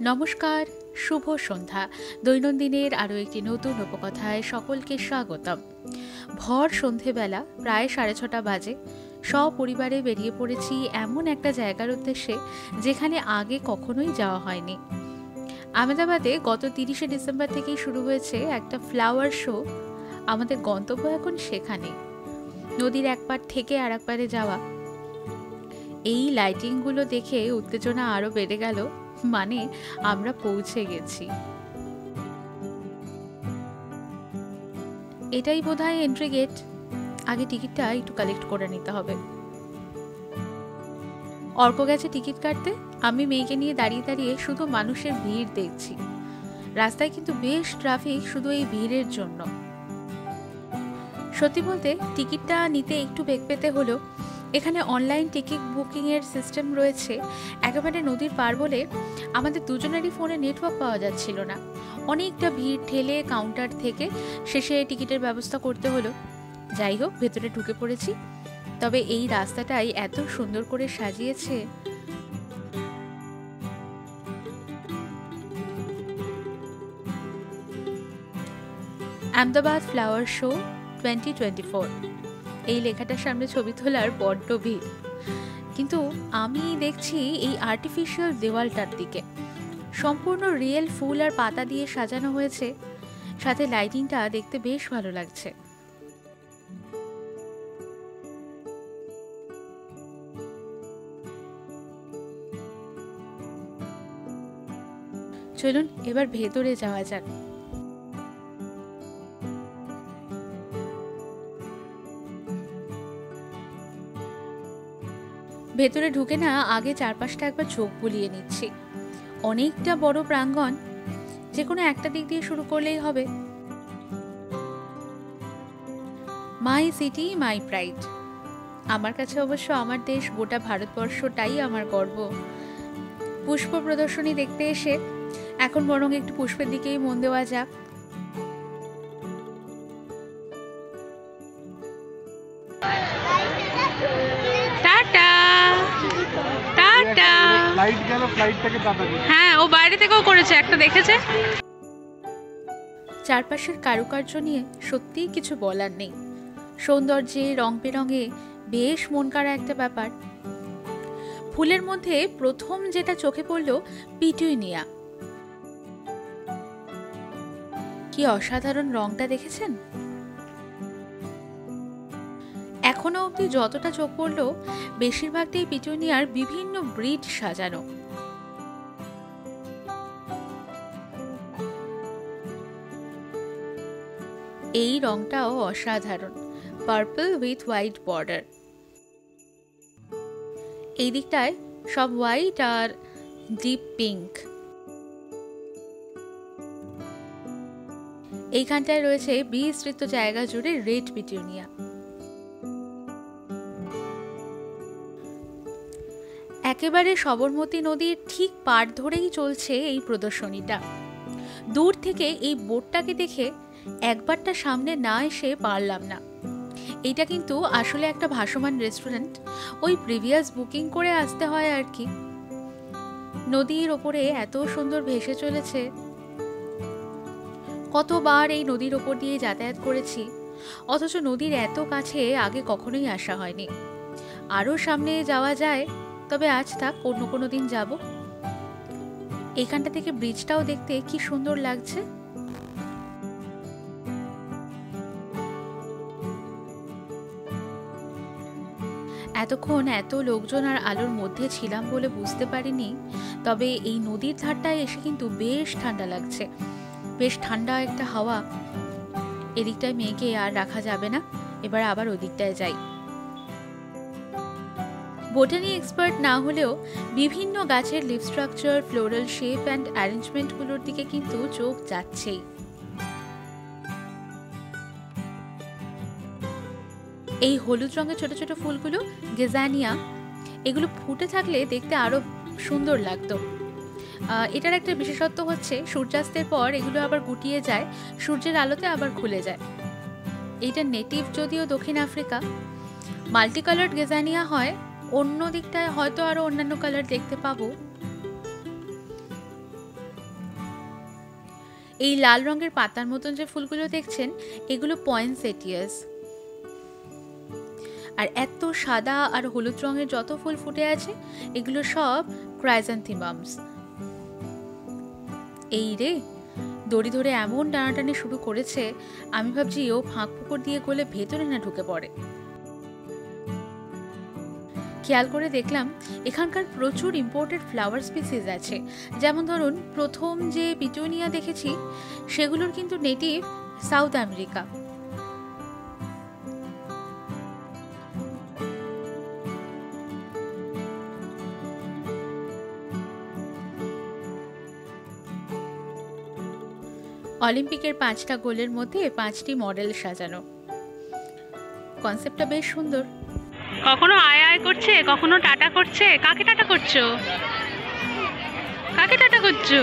নমস্কার, শুভ সন্ধ্যা। দৈনন্দিনের আরও একটি নতুন উপকথায় সকলকে স্বাগতম। ভর সন্ধেবেলা প্রায় 6:30 বাজে। সপরিবারে বেরিয়ে পড়েছি এমন একটা জায়গার উদ্দেশ্যে যেখানে আগে কখনোই যাওয়া হয়নি। আহমেদাবাদে গত 30শে ডিসেম্বর থেকেই শুরু হয়েছে একটা ফ্লাওয়ার শো। আমাদের গন্তব্য এখন সেখানে, নদীর এক পার থেকে আর এক পারে যাওয়া। এই লাইটিংগুলো দেখে উত্তেজনা আরও বেড়ে গেল, মানে আমরা পৌঁছে গেছি। এটাই বোধহয় এন্ট্রি গেট। আগে টিকিটটা একটু কালেক্ট করে নিতে হবে। অর্ক গেছে টিকিট কাটতে, আমি মেয়েকে নিয়ে দাঁড়িয়ে দাঁড়িয়ে শুধু মানুষের ভিড় দেখছি। রাস্তায় কিন্তু বেশ ট্রাফিক শুধু এই ভিড়ের জন্য। সত্যি বলতে টিকিটটা নিতে একটু বেগ পেতে হলো। এখানে অনলাইন টিকিট বুকিংয়ের সিস্টেম রয়েছে। একেবারে নদীর পার বলে আমাদের দুজনেরই ফোনে নেটওয়ার্ক পাওয়া যাচ্ছিল না। অনেকটা ভিড় ঠেলে কাউন্টার থেকে শেষে টিকিটের ব্যবস্থা করতে হলো। যাই হোক, ভেতরে ঢুকে পড়েছি। তবে এই রাস্তাটাই এত সুন্দর করে সাজিয়েছে। আহমেদাবাদ ফ্লাওয়ার শো 2024, এই লেখাটার সামনে ছবি তোলার বড্ড ভিড়। কিন্তু আমি দেখছি এই আর্টিফিশিয়াল দেওয়ালটার দিকে। সম্পূর্ণ রিয়েল ফুল আর পাতা দিয়ে সাজানো হয়েছে, সাথে লাইটিংটা দেখতে বেশ ভালো লাগছে। চলুন এবার ভেতরে যাওয়া যাক। ভেতরে ঢুকে না আগে চারপাশটা একবার চোখ বুলিয়ে নিচ্ছি। অনেকটা বড় প্রাঙ্গণ, যে কোনো একটা দিক দিয়ে শুরু করলেই হবে। মাই সিটি মাই প্রাইড। আমার কাছে অবশ্য আমার দেশ, গোটা ভারতবর্ষটাই আমার গর্ব। পুষ্প প্রদর্শনী দেখতে এসে এখন বরং একটু পুষ্পের দিকেই মন দেওয়া যাক। হ্যাঁ, ও বাইরে থেকেও করেছে, একটা দেখেছে। চারপাশের কারুকার্য নিয়ে সত্যিই কিছু বলার নেই। সৌন্দর্যে রং বেরঙে বেশ মন কাড়া একটা ব্যাপার। ফুলের মধ্যে প্রথম যেটা চোখে পড়ল পিটুইনিয়া। কি অসাধারণ রংটা দেখেছেন। এখনো অবধি যতটা চোখ পড়ল বেশিরভাগটাই পিটুনিয়ার বিভিন্ন ব্রিড সাজানো। এই রংটাও অসাধারণ, পার্পল উইথ হোয়াইট বর্ডার। এই দিকটায় সব হোয়াইট আর ডিপ পিঙ্ক। এইখানটায় রয়েছে বিস্তৃত জায়গা জুড়ে রেড পিটুনিয়া। একেবারে সবরমতী নদীর ঠিক পাড় ধরেই চলছে এই প্রদর্শনীটা। দূর থেকে এই বোটটাকে দেখে একবারটা সামনে না এসে পারলাম না। এইটা কিন্তু আসলে একটা ভাসমান রেস্টুরেন্ট, ওই প্রিভিয়াস বুকিং করে আসতে হয় আর কি। নদীর ওপরে এত সুন্দর ভেসে চলেছে। কতবার এই নদীর ওপর দিয়ে যাতায়াত করেছি, অথচ নদীর এত কাছে আগে কখনোই আসা হয়নি। আরও সামনে যাওয়া যায়, তবে আজ থাক, অন্য কোনো দিন যাব। এইখানটা থেকে ব্রিজটাও দেখতে কি সুন্দর লাগছে। এতক্ষণ এত লোকজন আর আলোর মধ্যে ছিলাম বলে বুঝতে পারিনি, তবে এই নদীর ধারটায় এসে কিন্তু বেশ ঠান্ডা লাগছে। বেশ ঠান্ডা একটা হাওয়া। এদিকটায় মেয়েকে আর রাখা যাবে না, এবার আবার ওদিকটায় যাই। বোটানি এক্সপার্ট না হলেও বিভিন্ন গাছের leaf structure, floral shape and অ্যারেঞ্জমেন্টগুলোর দিকে কিন্তু চোখ যাচ্ছেই। এই হলুদ রঙের ছোট ছোট ফুলগুলো গেজানিয়া, এগুলো ফুটে থাকলে দেখতে আরো সুন্দর লাগতো। এটার একটা বিশেষত্ব হচ্ছে সূর্যাস্তের পর এগুলো আবার গুটিয়ে যায়, সূর্যের আলোতে আবার খুলে যায়। এইটা নেটিভ যদিও দক্ষিণ আফ্রিকা। মাল্টি কালার্ড গেজানিয়া হয়, অন্য দিকটায় হয়তো আরো অন্যান্য কালার দেখতে পাবো। এই লাল রঙের পাতার মতন যে ফুলগুলো দেখছেন এগুলো পয়েনসেটিয়াস। আর এত সাদা আর হলুদ রঙের যত ফুল ফুটে আছে এগুলো সব ক্রাইজান্থেমামস। এই রে, দড়ি ধরে এমন টানাটানি শুরু করেছে, আমি ভাবছি ও ফাঁক ফুকর দিয়ে গলে ভেতরে না ঢুকে পড়ে। খেয়াল করে দেখলাম এখানকার প্রচুর ইম্পোর্টেড ফ্লাওয়ার স্পিসিস আছে। যেমন ধরুন প্রথম যে পিটুনিয়া দেখেছি সেগুলোর কিন্তু নেটিভ সাউথ আমেরিকা। অলিম্পিকের 5টা গোলের মধ্যে 5টি মডেল সাজানো। কনসেপ্টটা বেশ সুন্দর। কখনো আয় আয় করছে, কখনো টাটা করছে। কাকে টাটা করছো? কাকে টাটা করছো?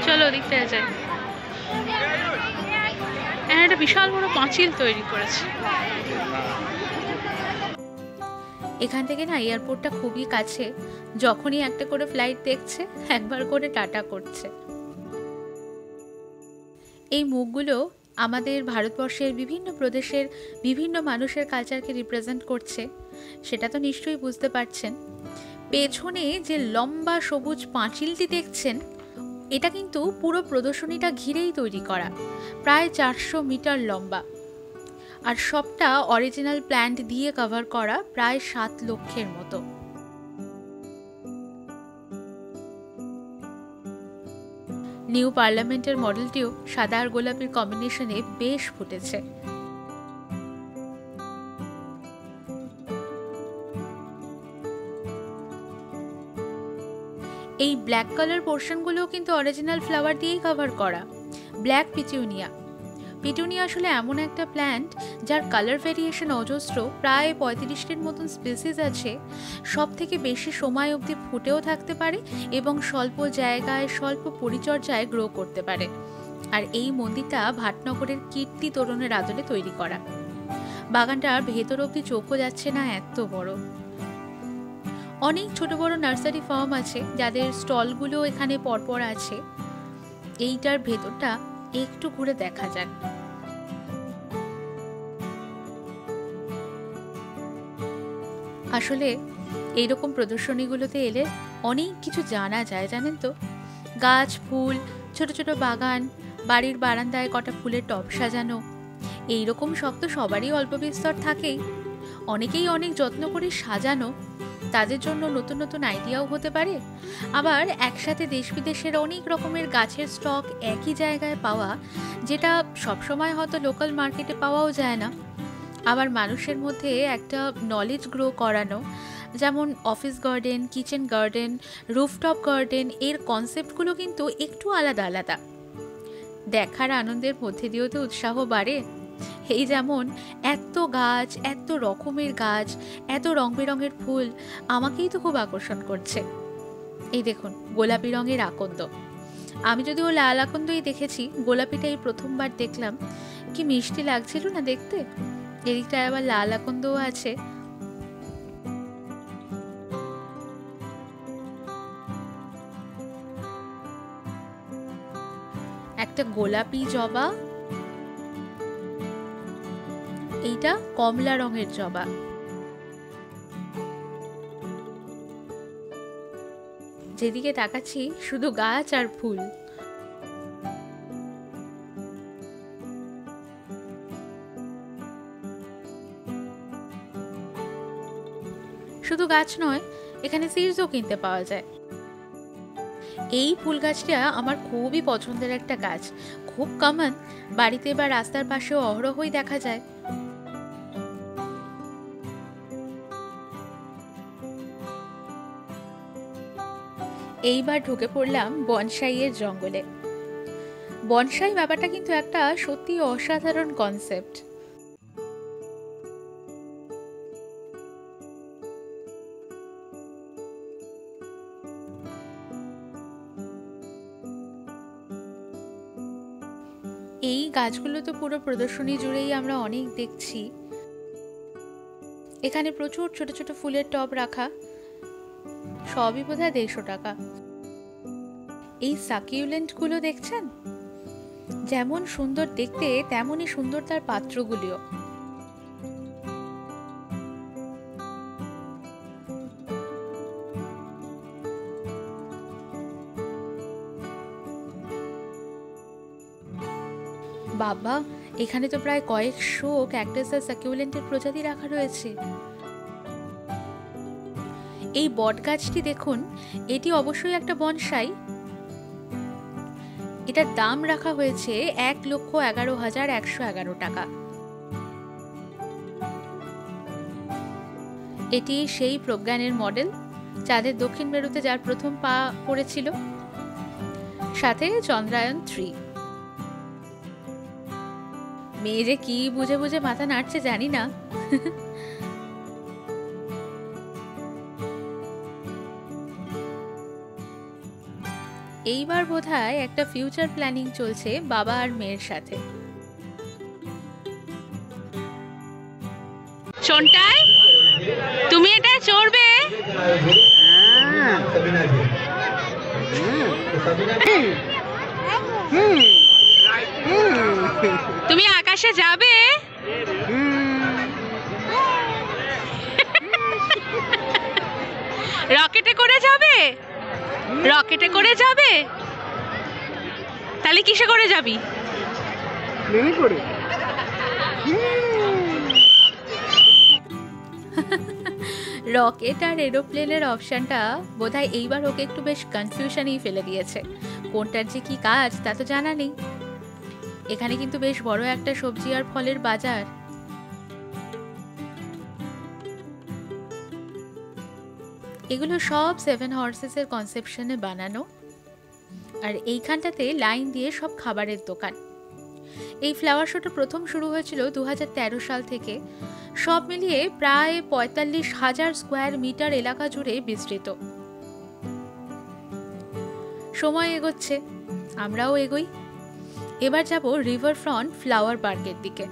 চলো দেখতে যাই। একটা বিশাল বড় পাঁচিল তৈরি করেছে। এখান থেকে না এয়ারপোর্টটা খুবই কাছে। যখনই একটা করে ফ্লাইট দেখছে একবার করে টাটা করছে। এই মুখগুলো আমাদের ভারতবর্ষের বিভিন্ন প্রদেশের বিভিন্ন মানুষের কালচারকে রিপ্রেজেন্ট করছে, সেটা তো নিশ্চয়ই বুঝতে পারছেন। পেছনে যে লম্বা সবুজ পাঁচিলটি দেখছেন এটা কিন্তু পুরো প্রদর্শনীটা ঘিরেই তৈরি করা, প্রায় 400 মিটার লম্বা। আর সবটা অরিজিনাল প্ল্যান্ট দিয়ে কভার করা, প্রায় 7 লক্ষের মতো। নিউ পার্লামেন্টের মডেলটিও সাদা আর গোলাপির কম্বিনেশনে বেশ ফুটেছে। এই ব্ল্যাক কালার পোর্শনগুলোও কিন্তু অরিজিনাল ফ্লাওয়ার দিয়েই কভার করা, ব্ল্যাক পিটুনিয়া। পিটুনিয়া আসলে এমন একটা প্ল্যান্ট যার কালার ভেরিয়েশন অজস্র, প্রায় 35টির মতন স্পিসিস আছে। সব থেকে বেশি সময় অবধি ফুটেও থাকতে পারে এবং স্বল্প জায়গায় স্বল্প পরিচর্যায় গ্রো করতে পারে। আর এই মন্দিরটা ভাটনগরের কীর্তি তোরণের আদলে তৈরি করা। বাগানটার ভেতর অবধি চোখও যাচ্ছে না, এত বড়। অনেক ছোট বড় নার্সারি ফার্ম আছে যাদের স্টলগুলো এখানে পরপর আছে। এইটার ভেতরটা একটু ঘুরে দেখা যাক। আসলে এইরকম প্রদর্শনীগুলোতে এলে অনেক কিছু জানা যায়, জানেন তো। গাছ, ফুল, ছোট ছোট বাগান, বাড়ির বারান্দায় কটা ফুলের টব সাজানো, এইরকম শখ তো সবারই অল্প বিস্তর থাকেই। অনেকেই অনেক যত্ন করে সাজানো, তাদের জন্য নতুন নতুন আইডিয়াও হতে পারে। আবার একসাথে দেশ বিদেশের অনেক রকমের গাছের স্টক একই জায়গায় পাওয়া, যেটা সবসময় হয়তো লোকাল মার্কেটে পাওয়াও যায় না। আবার মানুষের মধ্যে একটা নলেজ গ্রো করানো, যেমন office garden, kitchen garden, rooftop garden, এর কনসেপ্টগুলো কিন্তু একটু আলাদা আলাদা। দেখার আনন্দের মধ্যে দিয়েও তো উৎসাহ বাড়ে। এই যেমন এত গাছ, এত রকমের গাছ, এত রং বেরঙের ফুল আমাকেই তো খুব আকর্ষণ করছে। এই দেখুন গোলাপি রঙের আকন্দ। আমি যদিও লাল আকন্দই দেখেছি, গোলাপিটা এই প্রথমবার দেখলাম। কি মিষ্টি লাগছিল না দেখতে। এদিকটায় আবার লাল আকন্দও আছে। একটা গোলাপি জবা, এইটা কমলা রঙের জবা। যেদিকে তাকাচ্ছি শুধু গাছ আর ফুল। শুধু গাছ নয়, এখানে সিডসও কিনতে পাওয়া যায়। এই ফুল গাছটা আমার খুবই পছন্দের একটা গাছ, খুব কমন, বাড়িতে বা রাস্তার পাশেও অহরহই দেখা যায়। এইবার ঢুকে পড়লাম বনসাইয়ের জঙ্গলে। বনসাই ব্যাপারটা কিন্তু একটা সত্যি অসাধারণ কনসেপ্ট। এই গাছগুলো তো পুরো প্রদর্শনী জুড়েই আমরা অনেক দেখছি। এখানে প্রচুর ছোট ছোট ফুলের টব রাখা, সবই বোধহয় 150 টাকা। এই সাকিউলেন্ট গুলো দেখছেন, যেমন সুন্দর দেখতে তেমনই সুন্দর তার পাত্রগুলিও। বাবা, এখানে তো প্রায় কয়েকশো ক্যাকটাস আর সাকিউলেন্টের প্রজাতি রাখা রয়েছে। এই বট গাছটি দেখুন, এটি অবশ্যই একটা বনসাই। এটার দাম রাখা হয়েছে 1,11,111 টাকা। এটি সেই প্রজ্ঞানের মডেল, চাঁদের দক্ষিণ মেরুতে যার প্রথম পা পড়েছিল, সাথে চন্দ্রায়ন 3। মেয়ে যে কি বুঝে বুঝে মাথা নাড়ছে জানি না। এইবার বোধহয় একটা ফিউচার প্ল্যানিং চলছে বাবা আর মেয়ের সাথে। চন্টাই, তুমি এটা চড়বে? তুমি আকাশে যাবে? রকেটে করে যাবে? রকেটে করে যাবে? তাহলে কিসে করে যাবি? রকেট আর এরোপ্লেনের অপশনটা বোধহয় এইবার ওকে একটু বেশ কনফিউশনেই ফেলে দিয়েছে। কোনটার যে কি কাজ তা তো জানা নেই। এখানে কিন্তু বেশ বড় একটা সবজি আর ফলের বাজার। এগুলো সব 7 হর্সেসের কনসেপশনে বানানো, আর এইখানটাতে লাইন দিয়ে সব খাবারের দোকান। এই ফ্লাওয়ার শোটা প্রথম শুরু হয়েছিল 2013 সাল থেকে। সব মিলিয়ে প্রায় 45,000 স্কোয়ার মিটার এলাকা জুড়ে বিস্তৃত। সময় এগোচ্ছে, আমরাও এগোই। এবার যাব রিভার ফ্রন্ট ফ্লাওয়ার পার্কের দিকে।